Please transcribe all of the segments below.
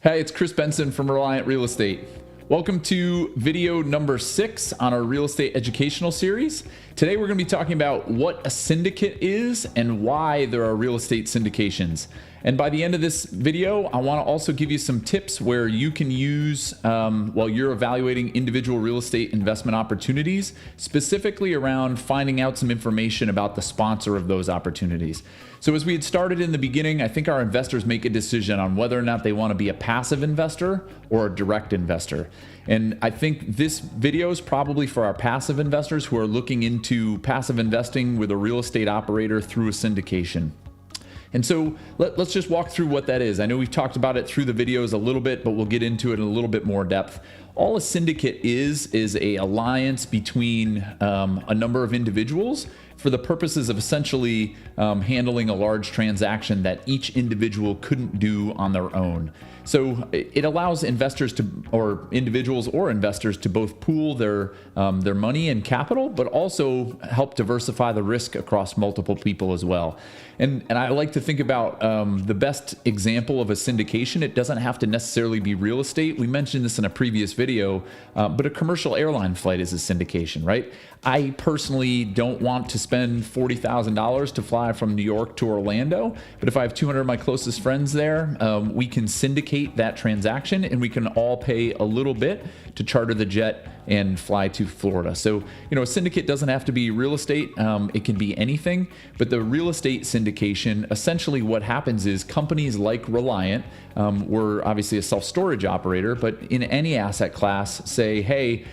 Hey, it's Kris Benson from Reliant Real Estate. Welcome to video number 6 on our real estate educational series. Today we're going to be talking about what a syndicate is and why there are real estate syndications. And by the end of this video, I want to also give you some tips where you can use while you're evaluating individual real estate investment opportunities, specifically around finding out some information about the sponsor of those opportunities. So as we had started in the beginning, I think our investors make a decision on whether or not they want to be a passive investor or a direct investor. And I think this video is probably for our passive investors who are looking into passive investing with a real estate operator through a syndication. And so let's just walk through what that is. I know we've talked about it through the videos a little bit, but we'll get into it in a little bit more depth. All a syndicate is a alliance between a number of individuals for the purposes of essentially handling a large transaction that each individual couldn't do on their own. So it allows investors to, or individuals or investors, to both pool their money and capital, but also help diversify the risk across multiple people as well. And I like to think about the best example of a syndication. It doesn't have to necessarily be real estate. We mentioned this in a previous video, but a commercial airline flight is a syndication, right? I personally don't want to spend $40,000 to fly from New York to Orlando, but if I have 200 of my closest friends there, we can syndicate that transaction and we can all pay a little bit to charter the jet and fly to Florida. So, a syndicate doesn't have to be real estate. It can be anything, but the real estate syndication, essentially what happens is companies like Reliant, we're obviously a self-storage operator, but in any asset class say, hey,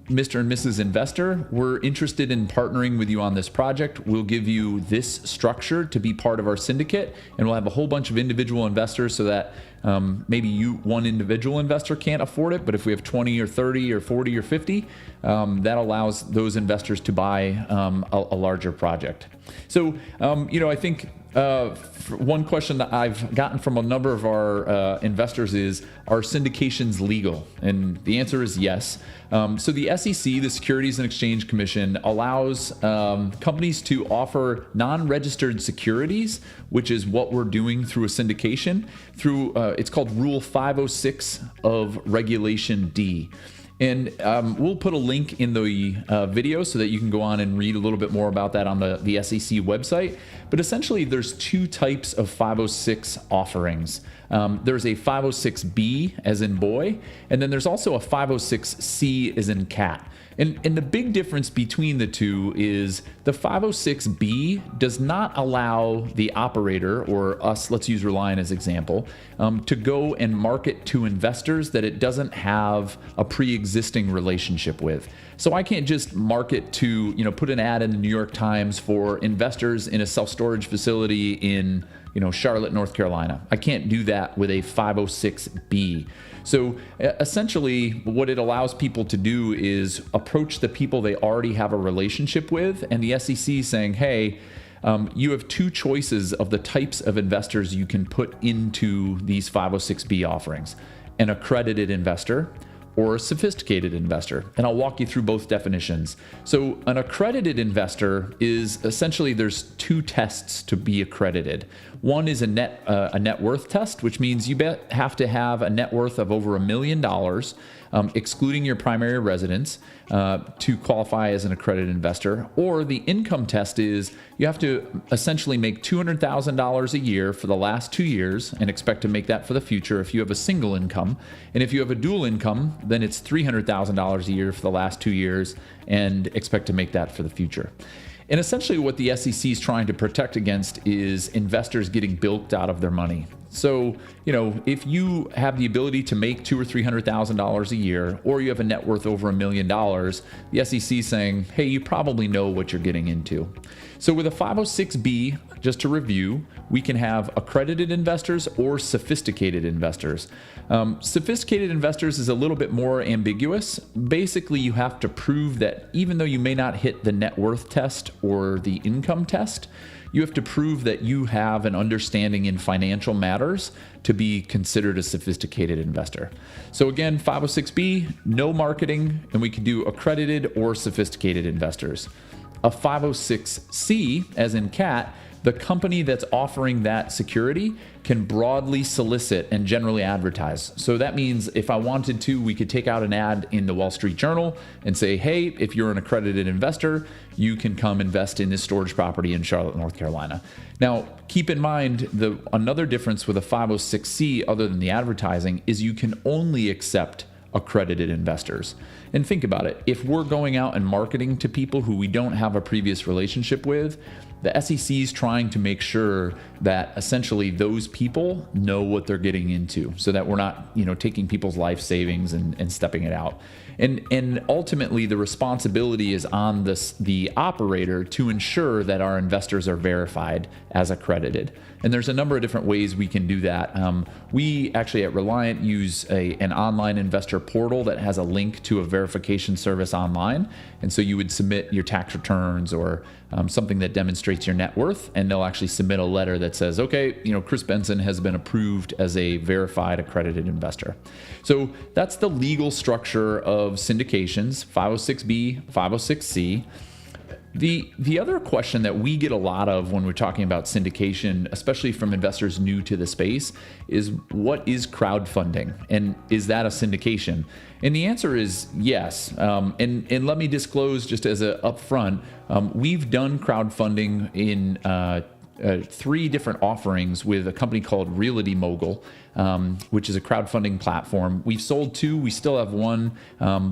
Mr. and Mrs. Investor, we're interested in partnering with you on this project. We'll give you this structure to be part of our syndicate, and we'll have a whole bunch of individual investors so that maybe one individual investor can't afford it, but if we have 20 or 30 or 40 or 50, that allows those investors to buy a larger project. So, I think one question that I've gotten from a number of our investors is, are syndications legal? And the answer is yes. So the SEC, the Securities and Exchange Commission, allows companies to offer non-registered securities, which is what we're doing through a syndication, through it's called Rule 506 of Regulation D. And we'll put a link in the video so that you can go on and read a little bit more about that on the SEC website. But essentially, there's two types of 506 offerings. There's a 506B as in boy, and then there's also a 506C as in cat. And the big difference between the two is the 506B does not allow the operator, or us, let's use Reliant as example, to go and market to investors that it doesn't have a pre-existing relationship with. So I can't just market to, put an ad in the New York Times for investors in a self-storage facility in, Charlotte, North Carolina. I can't do that with a 506B. So essentially what it allows people to do is approach the people they already have a relationship with, and the SEC saying, hey, you have two choices of the types of investors you can put into these 506B offerings: an accredited investor or a sophisticated investor. And I'll walk you through both definitions. So an accredited investor is essentially, there's two tests to be accredited. One is a net worth test, which means you have to have a net worth of over $1 million, excluding your primary residence, to qualify as an accredited investor. Or the income test is you have to essentially make $200,000 a year for the last 2 years and expect to make that for the future if you have a single income. And if you have a dual income, then it's $300,000 a year for the last 2 years and expect to make that for the future. And essentially what the SEC is trying to protect against is investors getting bilked out of their money. So, if you have the ability to make $200,000 or $300,000 a year, or you have a net worth over $1 million, the SEC is saying, hey, you probably know what you're getting into. So with a 506B, just to review, we can have accredited investors or sophisticated investors. Sophisticated investors is a little bit more ambiguous. Basically, you have to prove that even though you may not hit the net worth test or the income test, you have to prove that you have an understanding in financial matters to be considered a sophisticated investor. So again, 506B, no marketing, and we can do accredited or sophisticated investors. A 506C, as in cat, the company that's offering that security can broadly solicit and generally advertise. So that means if I wanted to, we could take out an ad in the Wall Street Journal and say, hey, if you're an accredited investor, you can come invest in this storage property in Charlotte, North Carolina. Now, keep in mind, another difference with a 506c other than the advertising is you can only accept accredited investors. And think about it. If we're going out and marketing to people who we don't have a previous relationship with, the SEC is trying to make sure that essentially those people know what they're getting into so that we're not, taking people's life savings and stepping it out. And ultimately, the responsibility is on the operator to ensure that our investors are verified as accredited. And there's a number of different ways we can do that. We actually at Reliant use an online investor portal that has a link to a verification service online. And so you would submit your tax returns or something that demonstrates your net worth, and they'll actually submit a letter that says, okay, Kris Benson has been approved as a verified accredited investor. So that's the legal structure of syndications, 506B, 506C. The other question that we get a lot of when we're talking about syndication, especially from investors new to the space, is what is crowdfunding, and is that a syndication? And the answer is yes. And let me disclose just as a upfront, we've done crowdfunding in 3 different offerings with a company called Realty Mogul, which is a crowdfunding platform. We've sold 2, we still have 1,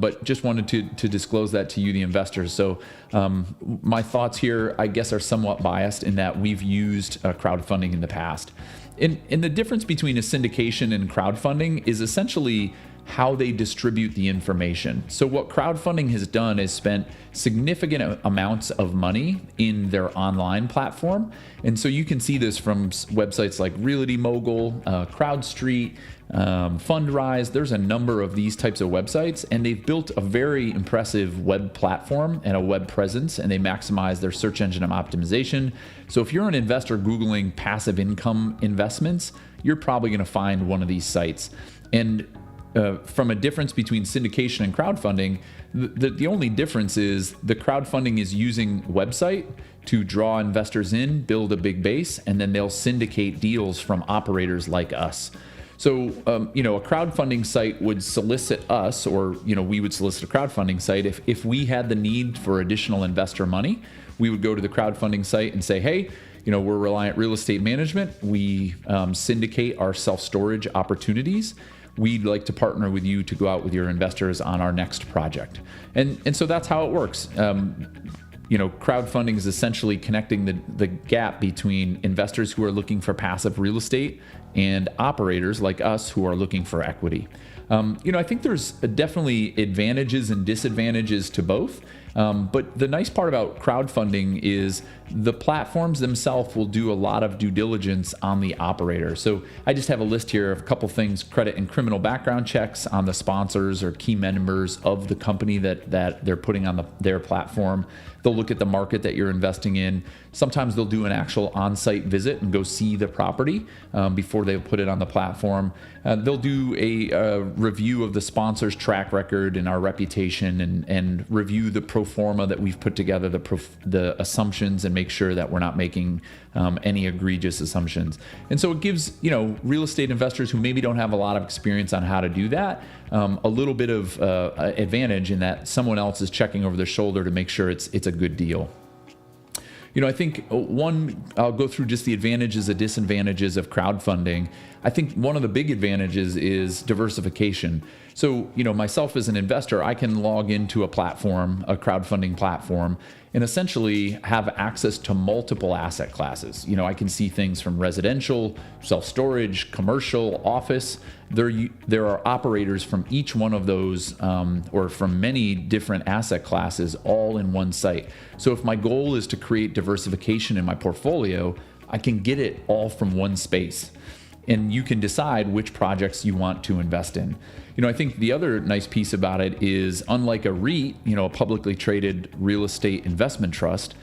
but just wanted to disclose that to you, the investors. So my thoughts here, I guess, are somewhat biased in that we've used crowdfunding in the past. And the difference between a syndication and crowdfunding is essentially how they distribute the information. So what crowdfunding has done is spent significant amounts of money in their online platform. And so you can see this from websites like Realty Mogul, CrowdStreet, Fundrise. There's a number of these types of websites, and they've built a very impressive web platform and a web presence, and they maximize their search engine optimization. So if you're an investor Googling passive income investments, you're probably going to find one of these sites. And from a difference between syndication and crowdfunding, the only difference is the crowdfunding is using website to draw investors in, build a big base, and then they'll syndicate deals from operators like us. So, a crowdfunding site would solicit us, or, we would solicit a crowdfunding site. If we had the need for additional investor money, we would go to the crowdfunding site and say, hey, we're Reliant Real Estate Management. We syndicate our self-storage opportunities. We'd like to partner with you to go out with your investors on our next project. And so that's how it works. Crowdfunding is essentially connecting the gap between investors who are looking for passive real estate and operators like us who are looking for equity. I think there's definitely advantages and disadvantages to both. But the nice part about crowdfunding is the platforms themselves will do a lot of due diligence on the operator. So I just have a list here of a couple things: credit and criminal background checks on the sponsors or key members of the company that they're putting on their platform. They'll look at the market that you're investing in. Sometimes they'll do an actual on-site visit and go see the property before they put it on the platform. They'll do a review of the sponsor's track record and our reputation, and review the pro forma that we've put together, the assumptions, and make sure that we're not making any egregious assumptions. And so it gives real estate investors who maybe don't have a lot of experience on how to do that a little bit of advantage in that someone else is checking over their shoulder to make sure it's a good deal. I think I'll go through just the advantages and disadvantages of crowdfunding. I think one of the big advantages is diversification. So, myself as an investor, I can log into a platform, a crowdfunding platform, and essentially have access to multiple asset classes. I can see things from residential, self-storage, commercial, office. There are operators from each one of those, or from many different asset classes, all in one site. So if my goal is to create diversification in my portfolio, I can get it all from one space. And you can decide which projects you want to invest in. I think the other nice piece about it is, unlike a REIT, a publicly traded real estate investment trust,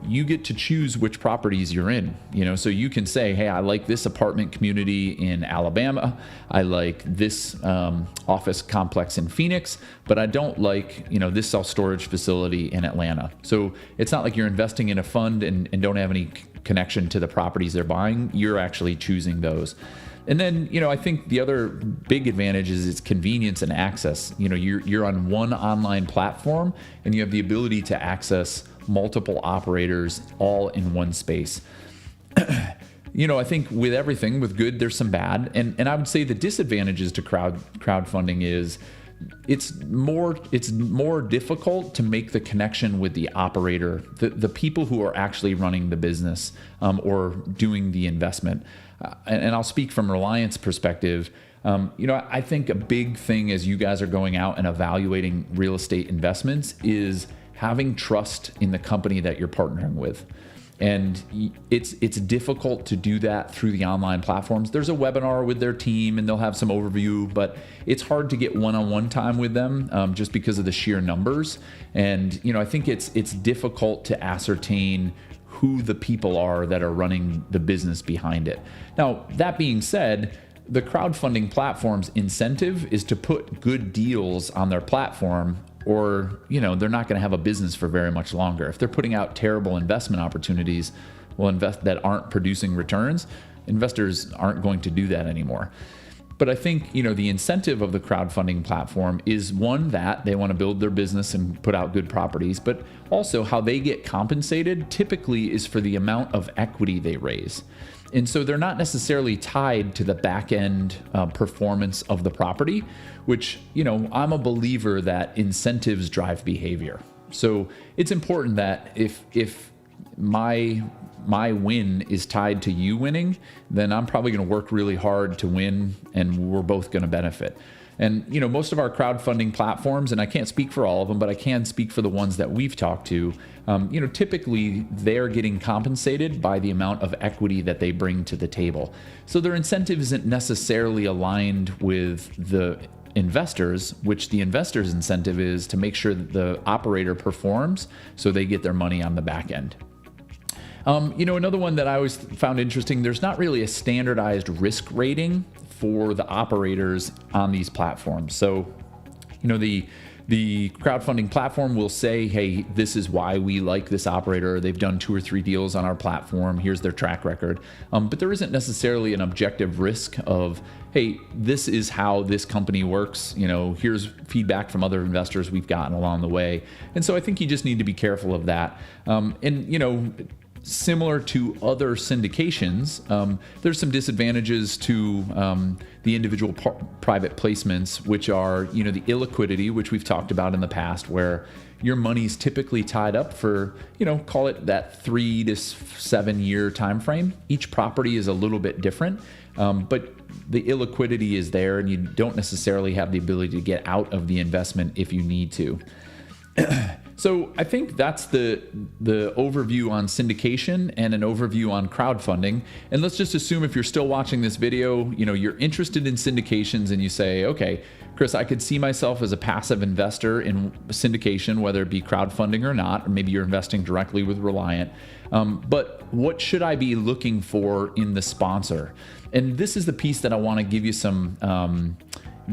you get to choose which properties you're in. So you can say, hey, I like this apartment community in Alabama. I like this office complex in Phoenix, but I don't like, this self-storage facility in Atlanta. So it's not like you're investing in a fund and don't have any connection to the properties they're buying, you're actually choosing those. And then, I think the other big advantage is its convenience and access. You're on one online platform and you have the ability to access multiple operators all in one space. I think with everything, with good, there's some bad. And I would say the disadvantages to crowdfunding is it's more difficult to make the connection with the operator, the people who are actually running the business or doing the investment. And I'll speak from Reliant's perspective. I think a big thing as you guys are going out and evaluating real estate investments is having trust in the company that you're partnering with. And it's difficult to do that through the online platforms. There's a webinar with their team and they'll have some overview, but it's hard to get one-on-one time with them just because of the sheer numbers. And, I think it's difficult to ascertain who the people are that are running the business behind it. Now, that being said, the crowdfunding platform's incentive is to put good deals on their platform, or they're not going to have a business for very much longer. If they're putting out terrible investment opportunities that aren't producing returns, investors aren't going to do that anymore. But I think the incentive of the crowdfunding platform is one, that they want to build their business and put out good properties, but also how they get compensated typically is for the amount of equity they raise. And so they're not necessarily tied to the back end performance of the property, which, I'm a believer that incentives drive behavior. So it's important that if my win is tied to you winning, then I'm probably going to work really hard to win and we're both going to benefit. And, most of our crowdfunding platforms, and I can't speak for all of them, but I can speak for the ones that we've talked to, typically they're getting compensated by the amount of equity that they bring to the table. So their incentive isn't necessarily aligned with the investors, which the investors' incentive is to make sure that the operator performs so they get their money on the back end. Another one that I always found interesting, there's not really a standardized risk rating for the operators on these platforms. So, the crowdfunding platform will say, hey, this is why we like this operator. They've done 2 or 3 deals on our platform. Here's their track record. But there isn't necessarily an objective risk of, hey, this is how this company works. Here's feedback from other investors we've gotten along the way. And so I think you just need to be careful of that. Similar to other syndications, there's some disadvantages to the individual private placements, which are, the illiquidity, which we've talked about in the past, where your money's typically tied up for, call it that 3 to 7 year time frame. Each property is a little bit different, but the illiquidity is there, and you don't necessarily have the ability to get out of the investment if you need to. So I think that's the overview on syndication and an overview on crowdfunding. And let's just assume if you're still watching this video, you're interested in syndications and you say, okay, Kris, I could see myself as a passive investor in syndication, whether it be crowdfunding or not, or maybe you're investing directly with Reliant. But what should I be looking for in the sponsor? And this is the piece that I want to give you some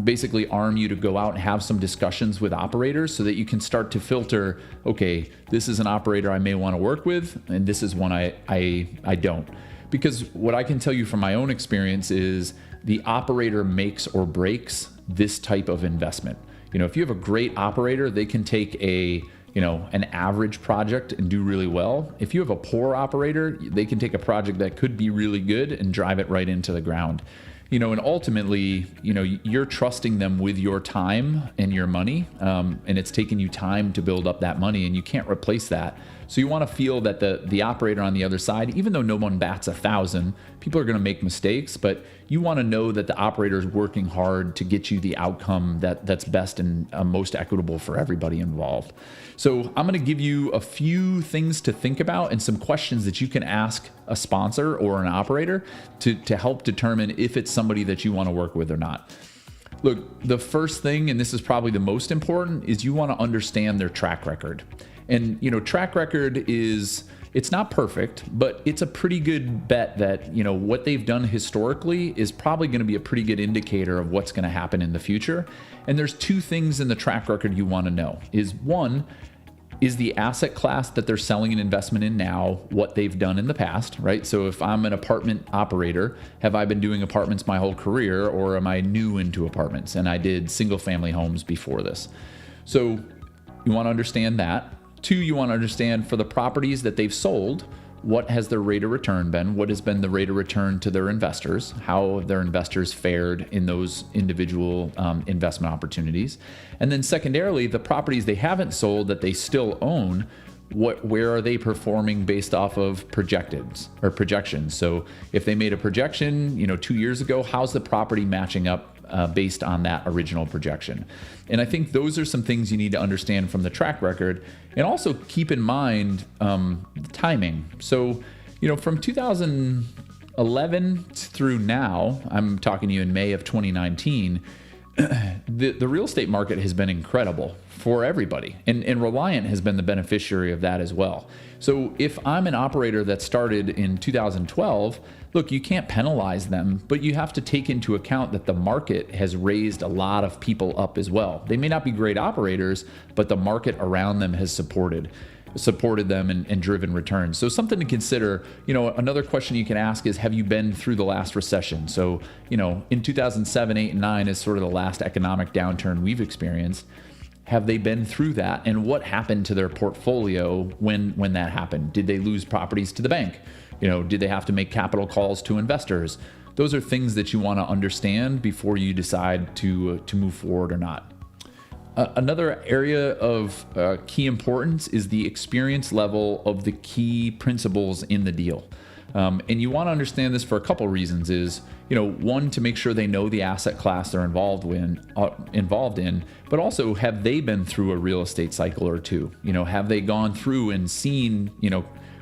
basically arm you to go out and have some discussions with operators so that you can start to filter, okay, this is an operator I may want to work with, and this is one I don't. Because what I can tell you from my own experience is the operator makes or breaks this type of investment. If you have a great operator, they can take an average project and do really well. If you have a poor operator, they can take a project that could be really good and drive it right into the ground. And ultimately, you're trusting them with your time and your money, and it's taken you time to build up that money, and you can't replace that. So you want to feel that the operator on the other side, even though no one bats 1,000, people are going to make mistakes, but you want to know that the operator is working hard to get you the outcome that's best and most equitable for everybody involved. So I'm going to give you a few things to think about and some questions that you can ask a sponsor or an operator to help determine if it's somebody that you want to work with or not. Look, the first thing, and this is probably the most important, is you want to understand their track record. And, track record it's not perfect, but it's a pretty good bet that, what they've done historically is probably going to be a pretty good indicator of what's going to happen in the future. And there's 2 things in the track record you want to know. Is one, is the asset class that they're selling an investment in now what they've done in the past, right? So if I'm an apartment operator, have I been doing apartments my whole career, or am I new into apartments and I did single family homes before this? So you want to understand that. 2, you want to understand for the properties that they've sold, what has their rate of return been? What has been the rate of return to their investors? How have their investors fared in those individual investment opportunities? And then secondarily, the properties they haven't sold that they still own, where are they performing based off of projections? So if they made a projection, 2 years ago, how's the property matching up based on that original projection? And I think those are some things you need to understand from the track record, and also keep in mind the timing. So, from 2011 through now, I'm talking to you in May of 2019, the real estate market has been incredible for everybody, and Reliant has been the beneficiary of that as well. So if I'm an operator that started in 2012, look, you can't penalize them, but you have to take into account that the market has raised a lot of people up as well. They may not be great operators, but the market around them has supported them and driven returns. So something to consider. Another question you can ask is, have you been through the last recession? So, in 2007, 8, and 9 is sort of the last economic downturn we've experienced. Have they been through that? And what happened to their portfolio when that happened? Did they lose properties to the bank? Did they have to make capital calls to investors? Those are things that you want to understand before you decide to move forward or not. Another area of key importance is the experience level of the key principals in the deal. And you want to understand this for a couple reasons. Is, one, to make sure they know the asset class they're involved in, but also, have they been through a real estate cycle or two? Have they gone through and seen,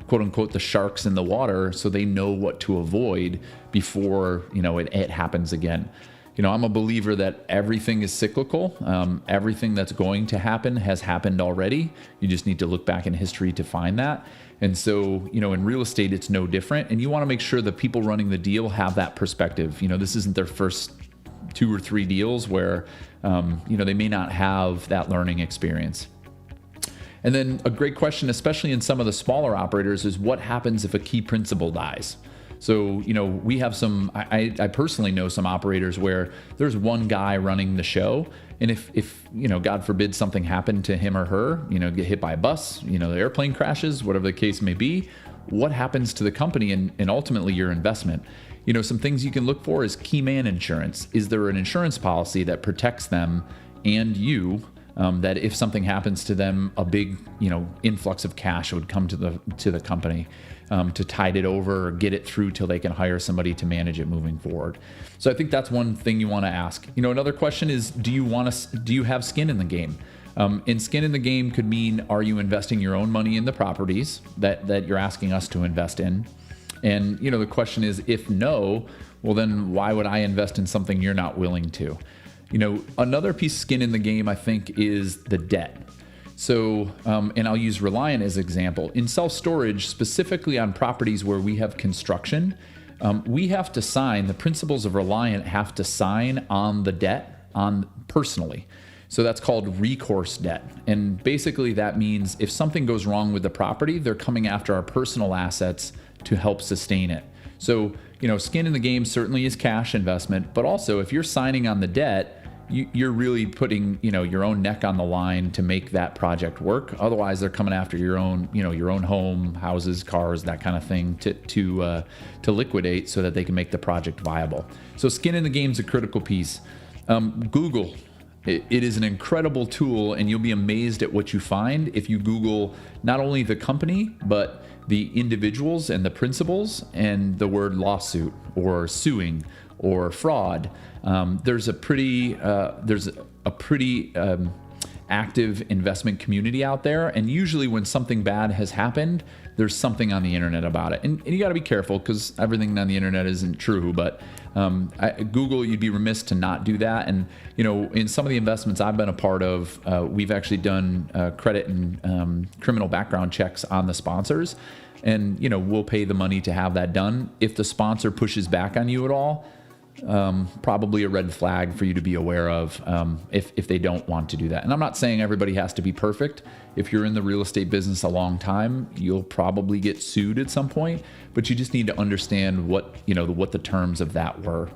quote unquote, the sharks in the water, so they know what to avoid before, it happens again. I'm a believer that everything is cyclical. Everything that's going to happen has happened already. You just need to look back in history to find that. And so, in real estate, it's no different. And you want to make sure the people running the deal have that perspective. This isn't their first 2 or 3 deals where, they may not have that learning experience. And then a great question, especially in some of the smaller operators, is what happens if a key principal dies? So, we have I personally know some operators where there's one guy running the show. And if God forbid something happened to him or her, get hit by a bus, the airplane crashes, whatever the case may be, what happens to the company and ultimately your investment? Some things you can look for is key man insurance. Is there an insurance policy that protects them and you? That if something happens to them, a big, influx of cash would come to the company to tide it over or get it through till they can hire somebody to manage it moving forward. So I think that's one thing you want to ask. Another question is, do you have skin in the game? And skin in the game could mean, are you investing your own money in the properties that you're asking us to invest in? And the question is, if no, well then why would I invest in something you're not willing to? Another piece of skin in the game, I think, is the debt. So, and I'll use Reliant as an example. In self-storage, specifically on properties where we have construction, we have to sign, the principals of Reliant have to sign on the debt personally. So that's called recourse debt. And basically that means if something goes wrong with the property, they're coming after our personal assets to help sustain it. So, skin in the game certainly is cash investment, but also if you're signing on the debt, you're really putting, your own neck on the line to make that project work. Otherwise, they're coming after your own home, houses, cars, that kind of thing to liquidate so that they can make the project viable. So skin in the game is a critical piece. Google. It is an incredible tool, and you'll be amazed at what you find if you Google not only the company, but the individuals and the principals and the word lawsuit or suing or fraud. There's a pretty active investment community out there, and usually when something bad has happened, there's something on the internet about it. And you got to be careful because everything on the internet isn't true, but Google, you'd be remiss to not do that. And in some of the investments I've been a part of, we've actually done credit and criminal background checks on the sponsors, and we'll pay the money to have that done. If the sponsor pushes back on you at all, probably a red flag for you to be aware of if they don't want to do that. And I'm not saying everybody has to be perfect. If you're in the real estate business a long time, you'll probably get sued at some point, but you just need to understand what the terms of that were.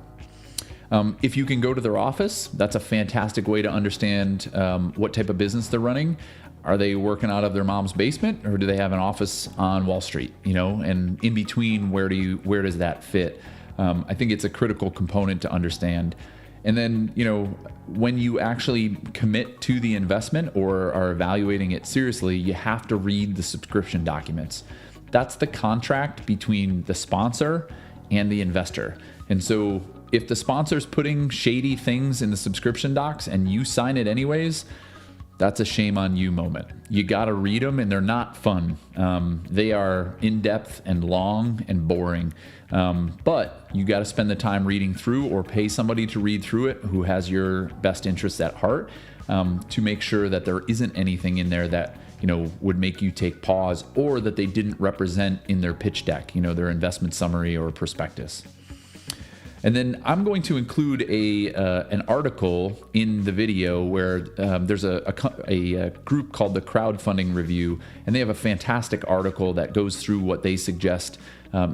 If you can go to their office, that's a fantastic way to understand what type of business they're running. Are they working out of their mom's basement, or do they have an office on Wall Street? And in between, where does that fit? I think it's a critical component to understand. And then, when you actually commit to the investment or are evaluating it seriously, you have to read the subscription documents. That's the contract between the sponsor and the investor. And so if the sponsor's putting shady things in the subscription docs and you sign it anyways, that's a shame on you moment. You got to read them, and they're not fun. They are in-depth and long and boring. But you got to spend the time reading through, or pay somebody to read through it who has your best interests at heart, to make sure that there isn't anything in there that would make you take pause, or that they didn't represent in their pitch deck, their investment summary or prospectus. And then I'm going to include an article in the video where there's a group called the Crowdfunding Review, and they have a fantastic article that goes through what they suggest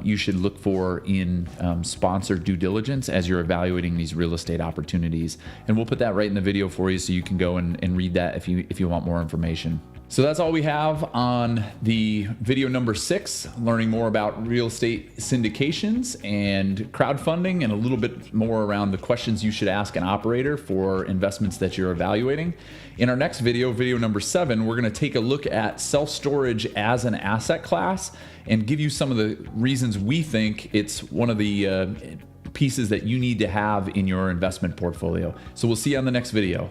you should look for in sponsored due diligence as you're evaluating these real estate opportunities. And we'll put that right in the video for you, so you can go and read that if you want more information. So that's all we have on the video number 6, learning more about real estate syndications and crowdfunding, and a little bit more around the questions you should ask an operator for investments that you're evaluating. In our next video, video number 7, we're going to take a look at self-storage as an asset class and give you some of the reasons we think it's one of the pieces that you need to have in your investment portfolio. So we'll see you on the next video.